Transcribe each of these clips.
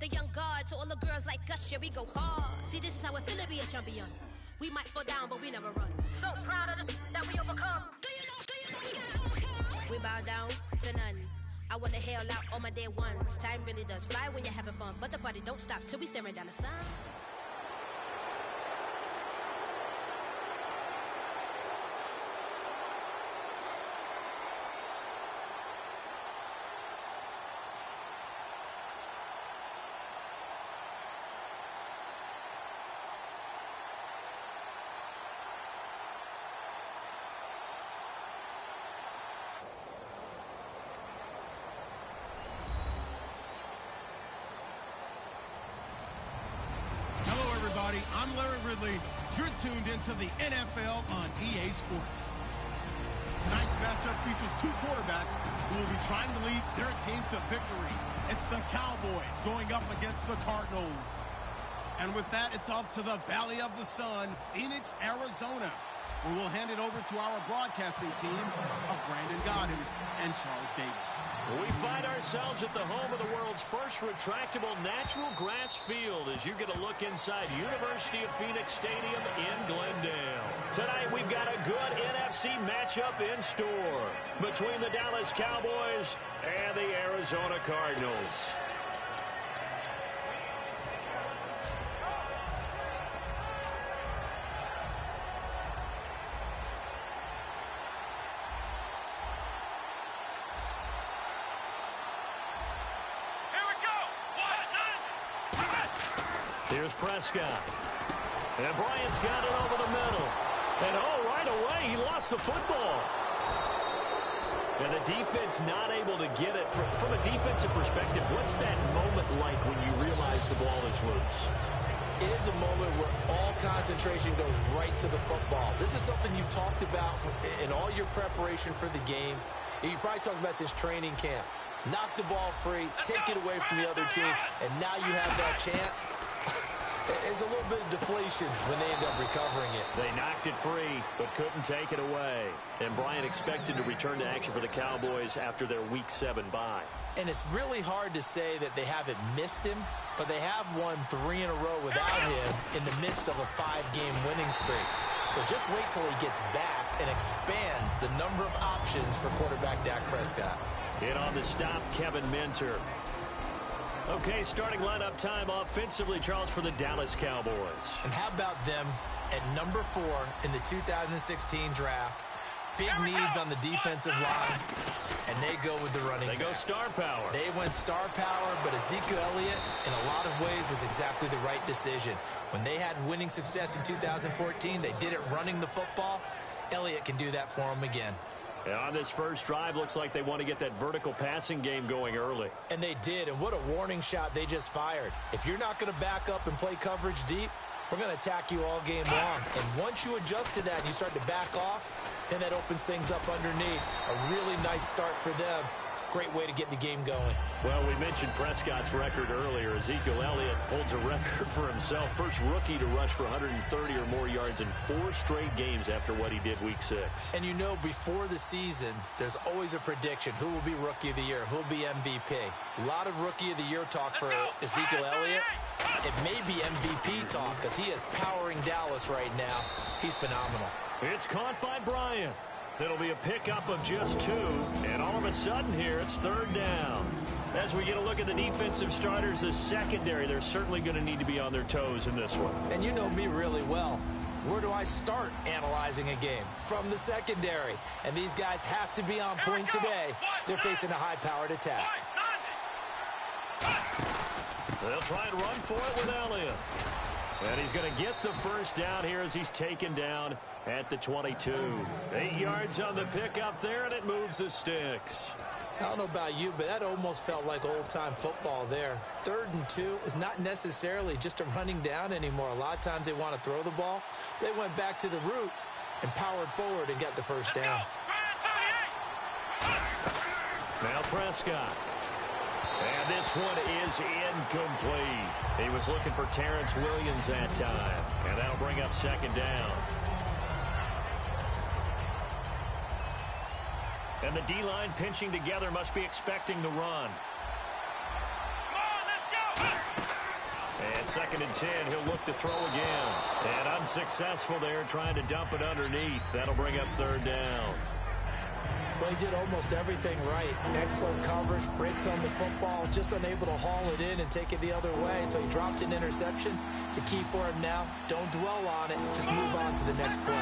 The young guard to all the girls like us, yeah, we go hard. See, this is how it feel to be a champion. We might fall down, but we never run. So proud of that we overcome. Do you know you gotta overcome? We bow down to none. I wanna hail out all my day ones. Time really does fly when you're having fun, but the party don't stop till we staring down the sun. I'm Larry Ridley. You're tuned into the NFL on EA Sports. Tonight's matchup features two quarterbacks who will be trying to lead their team to victory. It's the Cowboys going up against the Cardinals. And with that, it's off to the Valley of the Sun, Phoenix, Arizona, where we'll hand it over to our broadcasting team of Brandon Godden and Charles Davis. We find ourselves at the home of the world's first retractable natural grass field as you get a look inside University of Phoenix Stadium in Glendale. Tonight we've got a good NFC matchup in store between the Dallas Cowboys and the Arizona Cardinals. Here's Prescott. And Bryant's got it over the middle. And right away, he lost the football. And the defense not able to get it. From a defensive perspective, what's that moment like when you realize the ball is loose? It is a moment where all concentration goes right to the football. This is something you've talked about in all your preparation for the game. You probably talked about since training camp. Knock the ball free, take it away from the other team, and now you have that chance. There's a little bit of deflation when they end up recovering it. They knocked it free, but couldn't take it away. And Bryant expected to return to action for the Cowboys after their Week 7 bye. And it's really hard to say that they haven't missed him, but they have won 3 in a row without him in the midst of a 5-game winning streak. So just wait till he gets back and expands the number of options for quarterback Dak Prescott. In on the stop, Kevin Minter. Okay, starting lineup time offensively, Charles, for the Dallas Cowboys. And how about them at number 4 in the 2016 draft? Big needs on the defensive line, and they go with the running back. They go star power. They went star power, but Ezekiel Elliott, in a lot of ways, was exactly the right decision. When they had winning success in 2014, they did it running the football. Elliott can do that for them again. And on this first drive, looks like they want to get that vertical passing game going early. And they did, and what a warning shot they just fired. If you're not going to back up and play coverage deep, we're going to attack you all game long. And once you adjust to that and you start to back off, then that opens things up underneath. A really nice start for them. Great way to get the game going. Well, we mentioned Prescott's record earlier. Ezekiel Elliott holds a record for himself. First rookie to rush for 130 or more yards in 4 straight games after what he did Week 6. And you know, before the season, there's always a prediction. Who will be Rookie of the Year? Who will be MVP? A lot of Rookie of the Year talk for Ezekiel Elliott. It may be MVP talk because he is powering Dallas right now. He's phenomenal. It's caught by Bryant. It'll be a pickup of just 2, and all of a sudden here, it's 3rd down. As we get a look at the defensive starters, the secondary, they're certainly going to need to be on their toes in this one. And you know me really well. Where do I start analyzing a game? From the secondary. And these guys have to be on point today. They're facing a high-powered attack. They'll try and run for it with Elliott. And he's going to get the first down here as he's taken down at the 22. 8 yards on the pickup there, and it moves the sticks. I don't know about you, but that almost felt like old-time football there. 3rd and 2 is not necessarily just a running down anymore. A lot of times they want to throw the ball. They went back to the roots and powered forward and got the first down. Now Prescott. And this one is incomplete. He was looking for Terrence Williams that time. And that'll bring up 2nd down. And the D-line pinching together, must be expecting the run. Come on, let's go! And 2nd and 10, he'll look to throw again. And unsuccessful there, trying to dump it underneath. That'll bring up 3rd down. Well, he did almost everything right. Excellent coverage, breaks on the football, just unable to haul it in and take it the other way. So he dropped an interception. The key for him now, don't dwell on it. Just move on to the next play.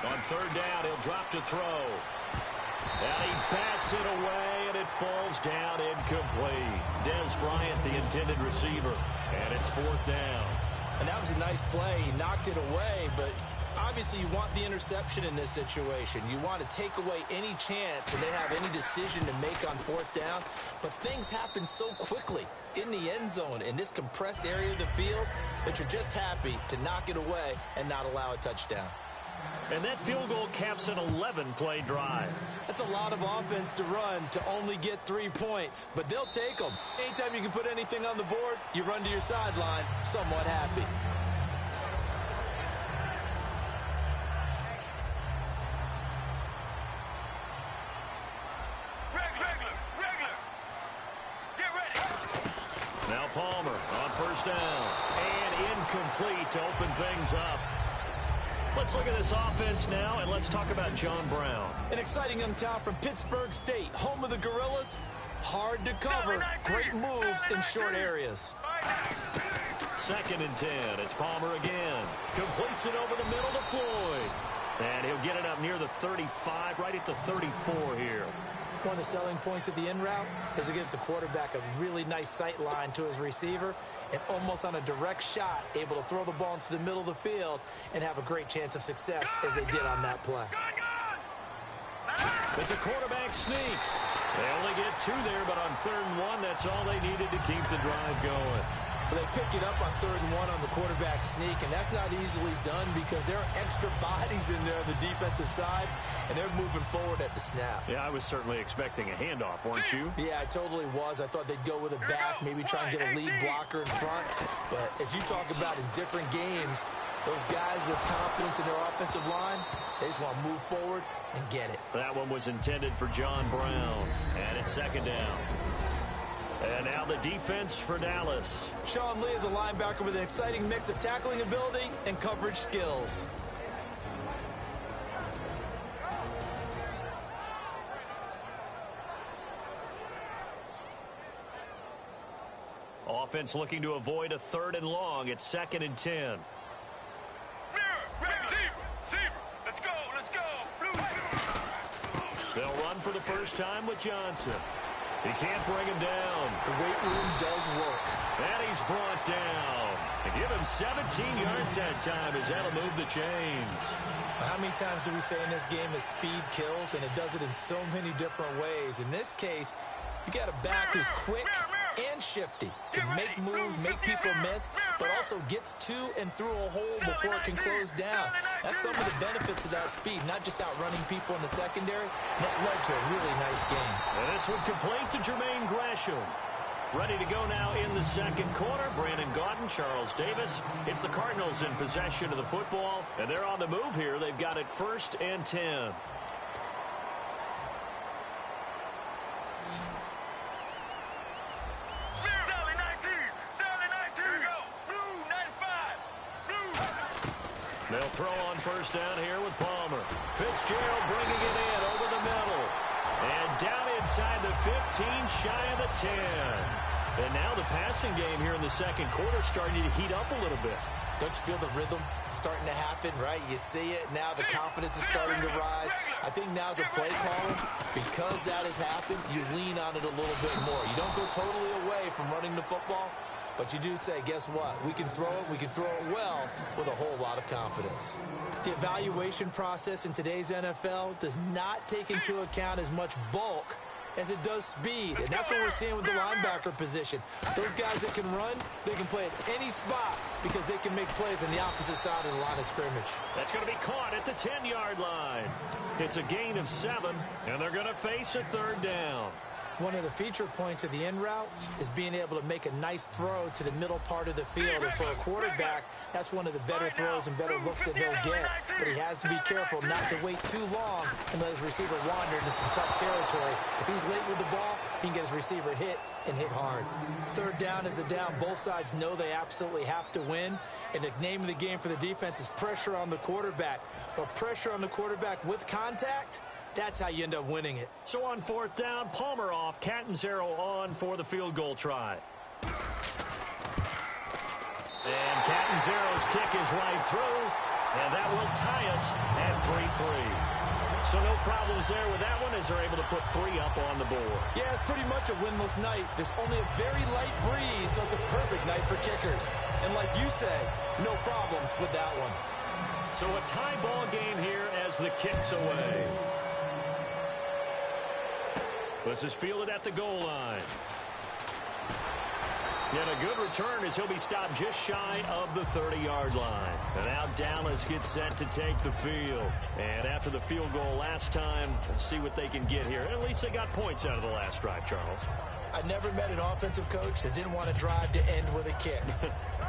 On 3rd down, he'll drop to throw. And he bats it away, and it falls down incomplete. Dez Bryant, the intended receiver. And it's 4th down. And that was a nice play. He knocked it away, but obviously you want the interception in this situation. You want to take away any chance and they have any decision to make on 4th down. But things happen so quickly in the end zone in this compressed area of the field that you're just happy to knock it away and not allow a touchdown. And that field goal caps an 11-play drive. That's a lot of offense to run to only get 3 points, but they'll take them. Anytime you can put anything on the board, you run to your sideline somewhat happy. Regular. Get ready. Now Palmer on 1st down. And incomplete to open things up. Let's look at this offense now, and let's talk about John Brown. An exciting young talent from Pittsburgh State, home of the Gorillas. Hard to cover, great moves in short areas. 2nd and 10, it's Palmer again. Completes it over the middle to Floyd. And he'll get it up near the 35, right at the 34 here. One of the selling points of the in route is it gives the quarterback a really nice sight line to his receiver and almost on a direct shot able to throw the ball into the middle of the field and have a great chance of success as they did on that play. It's a quarterback sneak. They only get 2 there, but on 3rd and 1, that's all they needed to keep the drive going. But they pick it up on 3rd and 1 on the quarterback sneak, and that's not easily done because there are extra bodies in there on the defensive side, and they're moving forward at the snap. Yeah, I was certainly expecting a handoff, weren't you? Yeah, I totally was. I thought they'd go with a back, maybe try and get a lead blocker in front. But as you talk about in different games, those guys with confidence in their offensive line, they just want to move forward and get it. That one was intended for John Brown, and it's 2nd down. And now the defense for Dallas. Sean Lee is a linebacker with an exciting mix of tackling ability and coverage skills. Offense looking to avoid a 3rd and long. It's 2nd and 10. Let's go. They'll run for the first time with Johnson. He can't bring him down. The weight room does work. And he's brought down. They give him 17 yards that time as that'll move the chains. How many times do we say in this game that speed kills, and it does it in so many different ways? In this case, you got a back who's quick and shifty, can make moves, make people miss, but also gets to and through a hole before it can close down. That's some of the benefits of that speed, not just outrunning people in the secondary. That led to a really nice game. And this one complete to Jermaine Gresham. Ready to go now in the 2nd quarter. Brandon Gaudin, Charles Davis. It's the Cardinals in possession of the football, and they're on the move here. They've got it 1st and 10. They'll throw on 1st down here with Palmer. Fitzgerald bringing it in over the middle. And down inside the 15, shy of the 10. And now the passing game here in the 2nd quarter starting to heat up a little bit. Don't you feel the rhythm starting to happen, right? You see it now. The confidence is starting to rise. I think now as a play caller, because that has happened, you lean on it a little bit more. You don't go totally away from running the football, but you do say, guess what? We can throw it. We can throw it well with a whole lot of confidence. The evaluation process in today's NFL does not take into account as much bulk as it does speed, and that's what we're seeing with the linebacker position. Those guys that can run, they can play at any spot because they can make plays on the opposite side of the line of scrimmage. That's going to be caught at the 10-yard line. It's a gain of 7, and they're going to face a 3rd down. One of the feature points of the in route is being able to make a nice throw to the middle part of the field. And for a quarterback, that's one of the better throws and better looks that he'll get. But he has to be careful not to wait too long and let his receiver wander into some tough territory. If he's late with the ball, he can get his receiver hit and hit hard. Third down is the down. Both sides know they absolutely have to win. And the name of the game for the defense is pressure on the quarterback. But pressure on the quarterback with contact, that's how you end up winning it. So on fourth down, Palmer off, Catanzaro on for the field goal try. And Catanzaro's kick is right through, and that will tie us at 3-3. So no problems there with that one as they're able to put 3 up on the board. Yeah, it's pretty much a winless night. There's only a very light breeze, so it's a perfect night for kickers. And like you say, no problems with that one. So a tie ball game here as the kick's away. This is fielded at the goal line. And a good return as he'll be stopped just shy of the 30-yard line. And now Dallas gets set to take the field. And after the field goal last time, we'll see what they can get here. At least they got points out of the last drive, Charles. I never met an offensive coach that didn't want to drive to end with a kick.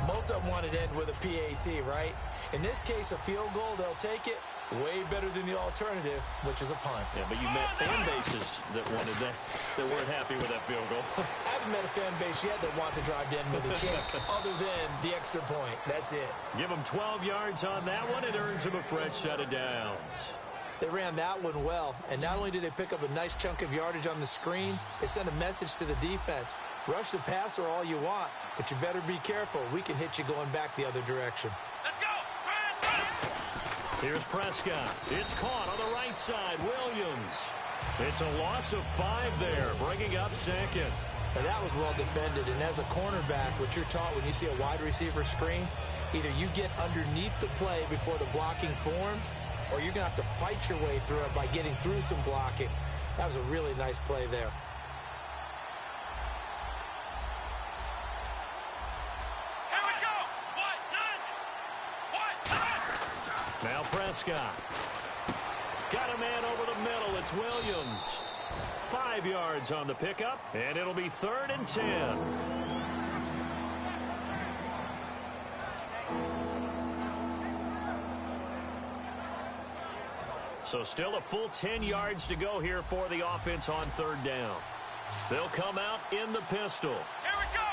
Most of them wanted to end with a PAT, right? In this case, a field goal, they'll take it. Way better than the alternative, which is a punt. Yeah, but you met fan bases that wanted that weren't happy with that field goal. I haven't met a fan base yet that wants to drive to end with a kick other than the extra point. That's it. Give them 12 yards on that one. It earns them a fresh set of downs. They ran that one well, and not only did they pick up a nice chunk of yardage on the screen, they sent a message to the defense. Rush the passer all you want, but you better be careful. We can hit you going back the other direction. Let's go! Here's Prescott. It's caught on the right side. Williams. It's a loss of 5 there, bringing up second. Now that was well defended, and as a cornerback, what you're taught when you see a wide receiver screen, either you get underneath the play before the blocking forms, or you're going to have to fight your way through it by getting through some blocking. That was a really nice play there. Now Prescott. Got a man over the middle. It's Williams. 5 yards on the pickup, and it'll be 3rd and 10. So still a full 10 yards to go here for the offense on 3rd down. They'll come out in the pistol. Here we go!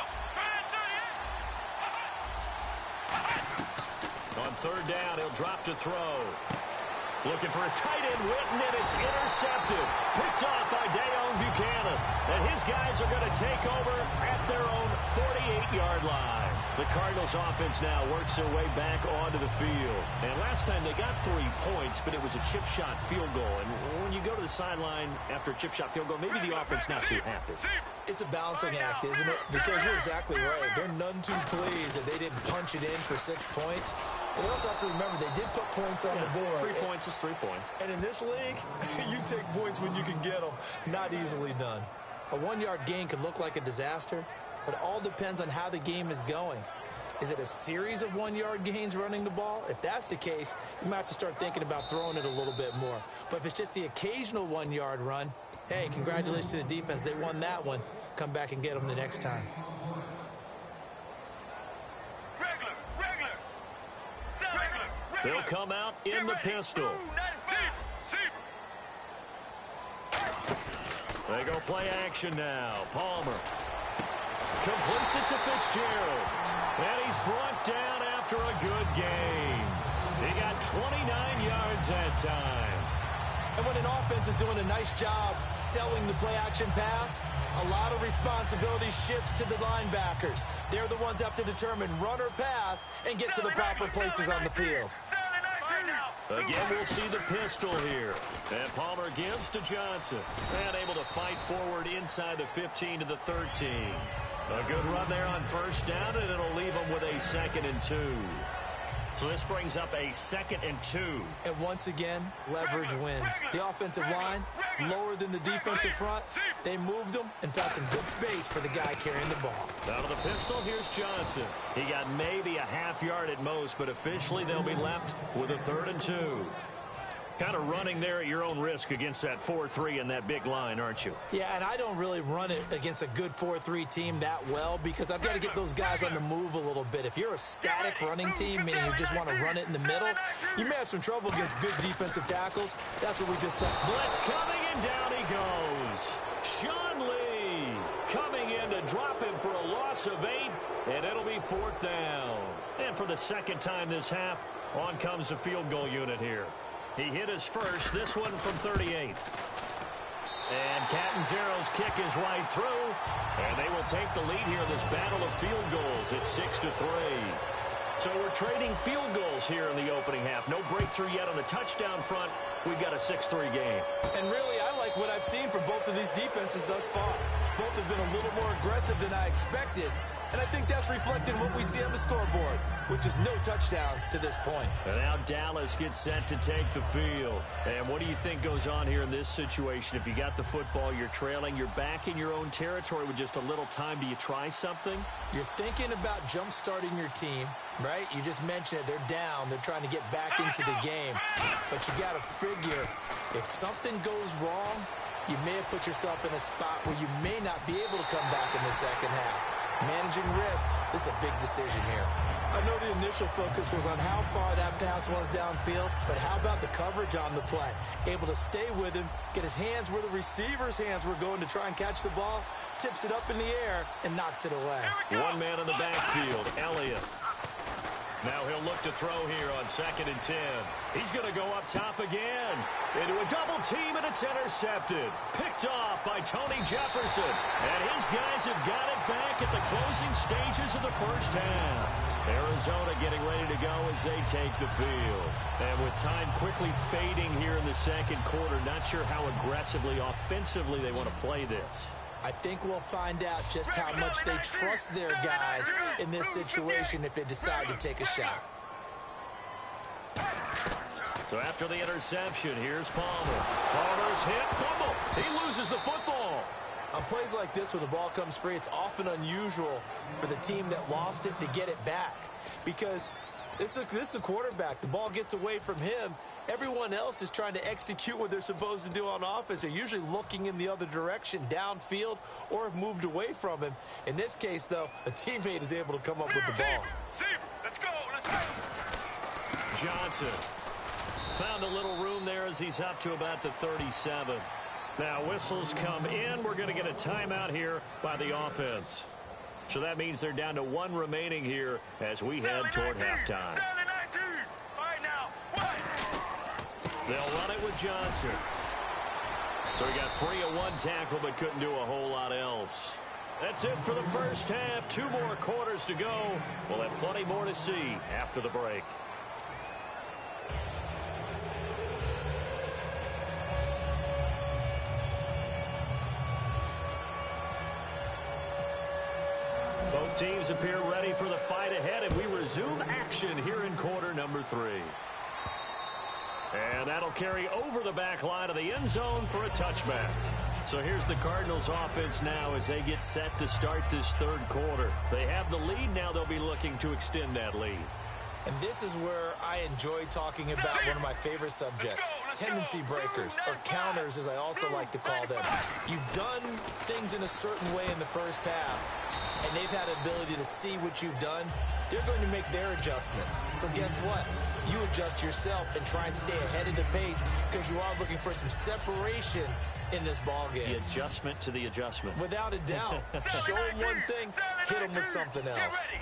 On 3rd down, he'll drop to throw. Looking for his tight end, Witten, and it's intercepted. Picked off by Dayon Buchanan. And his guys are going to take over at their own 48-yard line. The Cardinals offense now works their way back onto the field. And last time they got 3 points, but it was a chip shot field goal. And when you go to the sideline after a chip shot field goal, maybe the offense not too happy. It's a balancing act, isn't it? Because you're exactly right. They're none too pleased that they didn't punch it in for 6 points. But we also have to remember they did put points on the board. 3 points is 3 points. And in this league, you take points when you can get them. Not easily done. A 1-yard gain could look like a disaster, but it all depends on how the game is going. Is it a series of 1-yard gains running the ball? If that's the case, you might have to start thinking about throwing it a little bit more. But if it's just the occasional 1-yard run, hey, congratulations to the defense. They won that one. Come back and get them the next time. They'll come out in the pistol. They go play action now. Palmer completes it to Fitzgerald. And he's brought down after a good game. He got 29 yards that time. And when an offense is doing a nice job selling the play-action pass, a lot of responsibility shifts to the linebackers. They're the ones that have to determine run or pass and get to the proper places on the field. Again, we'll see the pistol here. And Palmer gives to Johnson. And able to fight forward inside the 15 to the 13. A good run there on 1st down, and it'll leave them with a 2nd and 2. So this brings up a 2nd and 2. And once again, leverage wins. The offensive line, lower than the defensive front. They moved them and found some good space for the guy carrying the ball. Out of the pistol, here's Johnson. He got maybe a half yard at most, but officially they'll be left with a 3rd and 2. Kind of running there at your own risk against that 4-3 and that big line, aren't you? Yeah, and I don't really run it against a good 4-3 team that well because I've got to get those guys on the move a little bit. If you're a static running team, meaning you just want to run it in the middle, you may have some trouble against good defensive tackles. That's what we just saw. Blitz coming, and down he goes. Sean Lee coming in to drop him for a loss of 8, and it'll be 4th down. And for the second time this half, on comes the field goal unit here. He hit his first, this one from 38. And Catanzaro's kick is right through, and they will take the lead here in this battle of field goals. It's 6-3. So we're trading field goals here in the opening half. No breakthrough yet on the touchdown front. We've got a 6-3 game. And really, I like what I've seen from both of these defenses thus far. Both have been a little more aggressive than I expected. And I think that's reflected in what we see on the scoreboard, which is no touchdowns to this point. And now Dallas gets set to take the field. And what do you think goes on here in this situation? If you got the football, you're trailing, you're back in your own territory with just a little time. Do you try something? You're thinking about jump-starting your team, right? You just mentioned it. They're down. They're trying to get back into the game. But you got to figure if something goes wrong, you may have put yourself in a spot where you may not be able to come back in the second half. Managing risk is a big decision here. I know the initial focus was on how far that pass was downfield, but how about the coverage on the play? Able to stay with him, get his hands where the receiver's hands were going to try and catch the ball, tips it up in the air, and knocks it away. One man in the backfield, Elliott. Now he'll look to throw here on 2nd and 10. He's going to go up top again. Into a double team, and it's intercepted. Picked off by Tony Jefferson. And his guys have got it back at the closing stages of the first half. Arizona getting ready to go as they take the field. And with time quickly fading here in the second quarter, not sure how aggressively, offensively they want to play this. I think we'll find out just how much they trust their guys in this situation if they decide to take a shot. So after the interception, here's Palmer. Palmer's hit, fumble. He loses the football. On plays like this, when the ball comes free, it's often unusual for the team that lost it to get it back. Because this is the quarterback. The ball gets away from him. Everyone else is trying to execute what they're supposed to do on offense. They're usually looking in the other direction, downfield, or have moved away from him. In this case, though, a teammate is able to come up with the ball. Let's go, let's go. Johnson found a little room there as he's up to about the 37. Now whistles come in. We're going to get a timeout here by the offense. So that means they're down to 1 remaining here as we head toward halftime. They'll run it with Johnson. So he got free of 1 tackle but couldn't do a whole lot else. That's it for the first half. 2 more quarters to go. We'll have plenty more to see after the break. Both teams appear ready for the fight ahead, and we resume action here in quarter number 3. And that'll carry over the back line of the end zone for a touchback. So here's the Cardinals offense now as they get set to start this third quarter. They have the lead. Now they'll be looking to extend that lead. And this is where I enjoy talking about one of my favorite subjects, tendency breakers, or counters as I also like to call them. You've done things in a certain way in the first half, and they've had the ability to see what you've done. They're going to make their adjustments. So guess what? You adjust yourself and try and stay ahead of the pace because you are looking for some separation in this ball game. The adjustment to the adjustment. Without a doubt. Show them one thing, hit them with something else.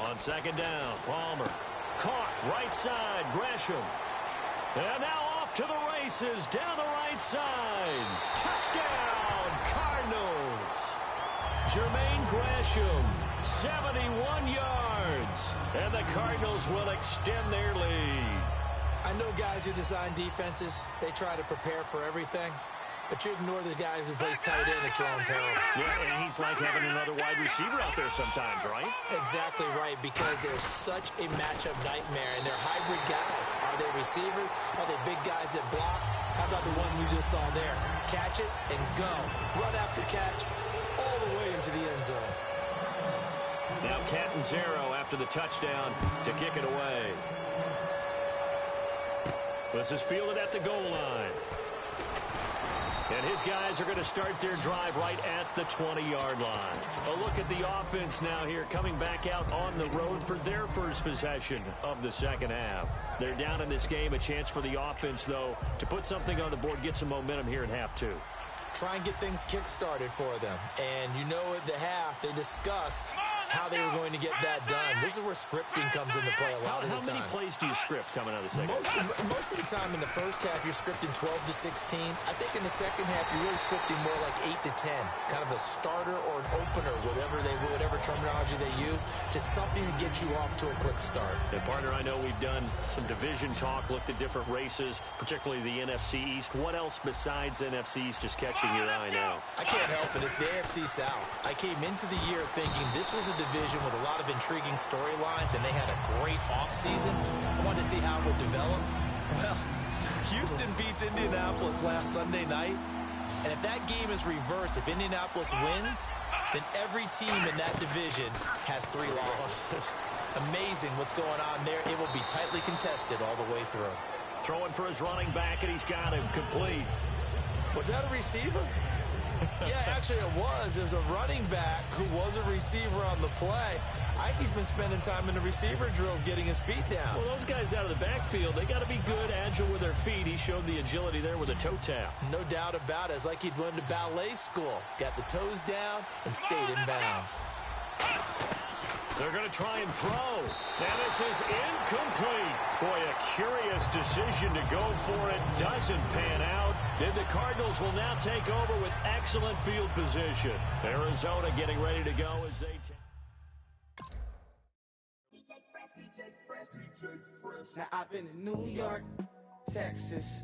On second down, Palmer. Caught, right side, Gresham. And now off to the races, down the right side. Touchdown, Cardinals. Jermaine Gresham, 71 yards. And the Cardinals will extend their lead. I know guys who design defenses, they try to prepare for everything. But you ignore the guy who plays tight end at your own peril. Yeah, and he's like having another wide receiver out there sometimes, right? Exactly right, because they're such a matchup nightmare, and they're hybrid guys. Are they receivers? Are they big guys that block? How about the one you just saw there? Catch it and go. Run after catch all the way into the end zone. Now Catanzaro after the touchdown to kick it away. This is fielded at the goal line. And his guys are going to start their drive right at the 20-yard line. A look at the offense now here, coming back out on the road for their first possession of the second half. They're down in this game. A chance for the offense, though, to put something on the board, get some momentum here in half two. Try and get things kick-started for them. And you know at the half, they discussed how they were going to get that done. This is where scripting comes into play a lot of the time. How many plays do you script coming out of the second half? Most of the time in the first half, you're scripting 12 to 16. I think in the second half, you're really scripting more like 8 to 10. Kind of a starter or an opener, whatever terminology they use. Just something to get you off to a quick start. And partner, I know we've done some division talk, looked at different races, particularly the NFC East. What else besides NFC East is catching your eye now? I can't help it. It's the AFC South. I came into the year thinking this was a division with a lot of intriguing storylines, and they had a great offseason. I wanted to see how it would develop. Well, Houston beats Indianapolis last Sunday night, and if that game is reversed, if Indianapolis wins, then every team in that division has 3 losses. Amazing what's going on there. It will be tightly contested all the way through. Throwing for his running back, and he's got him complete. Was that a receiver? Yeah, actually it was. There's a running back who was a receiver on the play. Ike's been spending time in the receiver drills getting his feet down. Well, those guys out of the backfield, they got to be good, agile with their feet. He showed the agility there with a toe tap. No doubt about it. It's like he'd went to ballet school. Got the toes down and stayed in bounds. They're going to try and throw. And this is incomplete. Boy, a curious decision to go for it. Doesn't pan out. And the Cardinals will now take over with excellent field position. Arizona getting ready to go as they take. Now I've been in New York, Texas,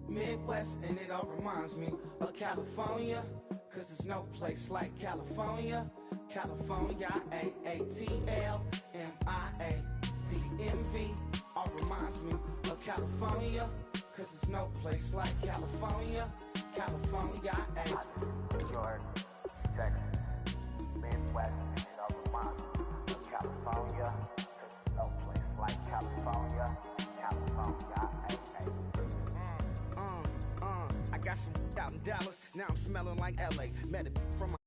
Midwest, and it all reminds me of California, cause there's no place like California. California, A-A-T-L-M-I-A-D-M-V, all reminds me of California, cause there's no place like California. California, New York, Texas, Midwest, and it all reminds me of California, cause there's no place like California. California, I got some out in Dallas, now I'm smelling like LA. Met it from my